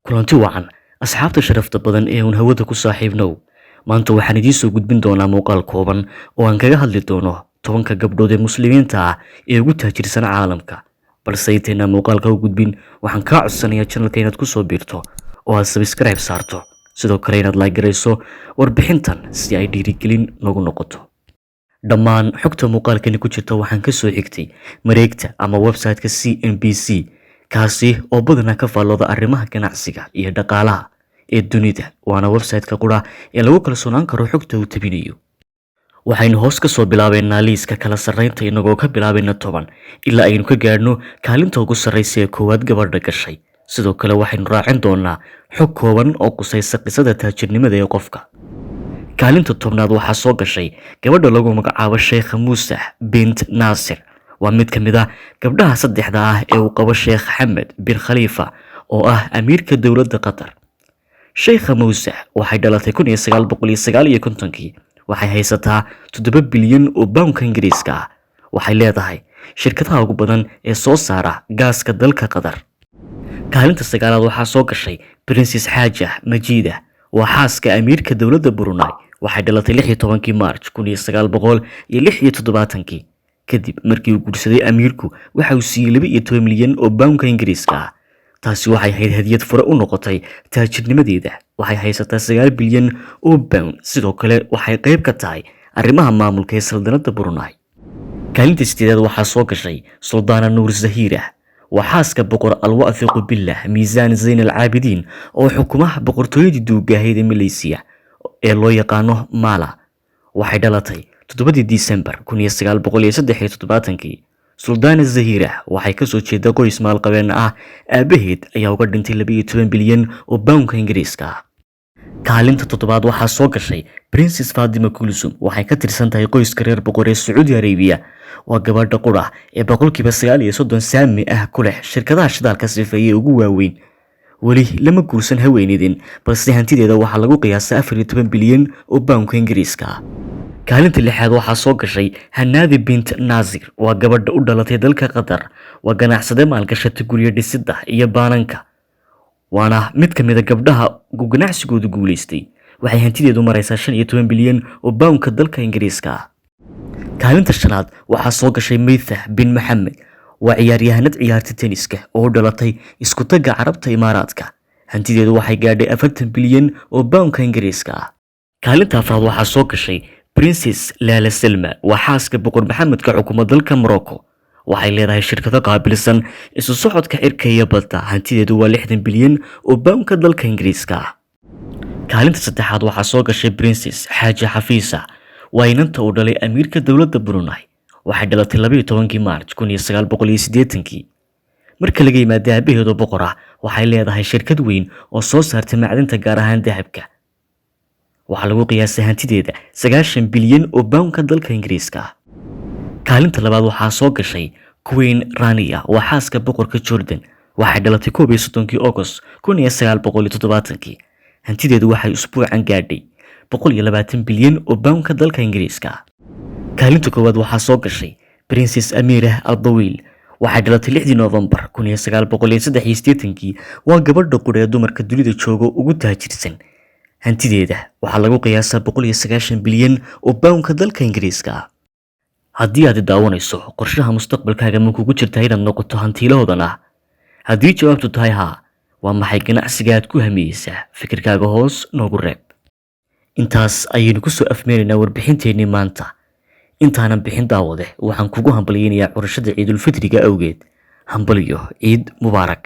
kulanti wacan asxaabta sharafta badan ee uun hawada ku saaxiibnow maanta waxaan idiin soo gudbin doonaa muuqaal kooban oo aan kaga hadli doono 10 gabdhood ee muslimiinta ah ee ugu taajirsan caalamka balse intaynaan muuqaalka u gudbin waxaan kaa codsanayaa channelka inaad ku soo biirto oo aad subscribe saarto sidoo kale inaad like garayso warbixintan si ay dhiirigelin nagu noqoto dhammaan xogta muuqaalkani ku jirta waxaan ka soo xigtay mareegta ama website-ka CNBC kaasi oo badanaa ka faallooda arrimaha ganacsiga iyo dhaqaalaha ee dunida waana website-ka qura ee lagu kalsoonaan karo xogta uu tabinayo waxaynu hoos ka soo bilaabeynaa liiska kala sarreynta inagoo ka bilaabayna 10 ilaa aynu ka gaadhno kaalinta ugu sarreysa ee koowaad gabadha gashay sidoo kale waxaynu raacin doonaa xog kooban oo qusaysa qisada taajirnimada ee qofka kaalinta 10aad waxaa soo gashay gabadha lagu magacaabo Sheikha Musa bint Nasir waa mid ka mid ah gabdhaha saddexda ah ee uu qabo Sheikh Hamad bin Khalifa oo ah amiirka dowladda Qatar Sheikha Musa waxay dhalatay 1959 waxay haysataa 7 bilyan oo pound Ingiriiska ah waxay leedahay shirkadaha ugu badan ee soo saara gaaska dalka Qatar kaalinta 9aad waxaa soo gashay Princess Haja Majida waa xaaska amiirka dowladda Brunei waxay dhalatay 16 March 1976 kadib markii uu guursaday amiirku waxa uu siiyay 12 milyan oo pound Ingiriiska ah taasi waxay ahayd hadiyad fure u noqotay taajirnimadeeda waxay haysataa 9 bilyan oo pound sidoo kale waxay qayb ka tahay arrimaha maamulka ee saldanadda Brunei kaalinta 8aad waxaa soo gashay Sultana Noor Zahira waa xaaska boqor Al-Wathiq Billah Miisaan Zayn al-Caabidiin oo xukumaha boqortooyada duugaheeda Malaysia ee loo yaqaano Mala waxay dhalatay 7 December 1973 Sultana Zahira waxay ka soo jeedaa qoys maalqabeen ah aabaheed ayaa uga dhintay 12 bilyan oo pound Ingiriiska ah kaalinta 7aad waxaa soo gashay Princess Fatima Kulsum waxay ka tirsan tahay qoyska reer boqor ee Saudi Arabia waa gabadha qura ee boqolkiiba 39 saami ah ku leh shirkadaha shidaalka sifeeyay ugu waaweyn wali lama guursan haweeneydin balse hantideeda waxaa lagu qiyaasaa 14 bilyan oo pound Ingiriiska ah kaalinta 6aad waxaa soo gashay Hanadi bint Nazir waa gabadha u dhalatay dalka Qatar waa ganacsade maalgashatay guryo dhisidda iyo baananka waana mid ka mid ah gabdhaha ganacsigoodu guuleystay waxay hantideedu maraysaa 15 bilyan oo pound dalka Ingiriiska ah kaalinta 5aad waxaa soo gashay Maytha bin Mohammed waa ciyaaryahanad ciyaarta tenniska oo dhalatay isku tagga Carabta Imaaraadka hantideedu waxay gaadhay 40 bilyan oo pound Ingiriiska ah kaalinta 4aad waxaa soo gashay Princess Lala Selma waa xaaska boqor Maxamedka xukuumadda dalka Morocco waxay leedahay shirkado qaabilsan isu socodka cirka iyo badda hantideedu waa 60 bilyan oo pound dalka Ingiriiska ah kaalinta 3aad waxaa soo gashay Princess Haja Hafisa waa inanta uu dhalay amiirka dowladda Brunei waxay dhalatay 12 March 1980 marka laga yimaado aabaheed oo boqor ah waxay leedahay shirkad weyn oo soo saarta macdanta gaar ahaan dahabka waxaa lagu qiyaasay hantideeda 90 bilyan oo pound dalka Ingiriiska ah kaalinta 2aad waxaa soo gashay Queen Rania waa xaaska boqorka Jordan waxay dhalatay 31 August 1970 hantideedu waxay usbuucan gaadhay 120 bilyan oo pound dalka Ingiriiska ah kaalinta 1aad waxaa soo gashay Princess Amira Al-Dawil waxay dhalatay 6 November 1983 waa gabadha qura ee dumarka dunida jooga ugu taajirsan hantideeda waxaa lagu qiyaasaa 190 bilyan oo pound dalka Ingiriiska ah haddii aad daawanayso qorshaha mustaqbalkaaga ma kugu jirtaa inaad noqoto hantiilahoodan ah haddii jawaabtu tahay haa waa maxay ganacsiga aad ku hamiyeysaa fikirkaaga hoos noogu reeb intaas ayaynu ku soo afmeeraynaa warbixinteennii maanta intaanan bixin daawade waxaan kugu hambalyaynayaa curashada ciidul fitriga awgeed hambaliyo ciid mubaarak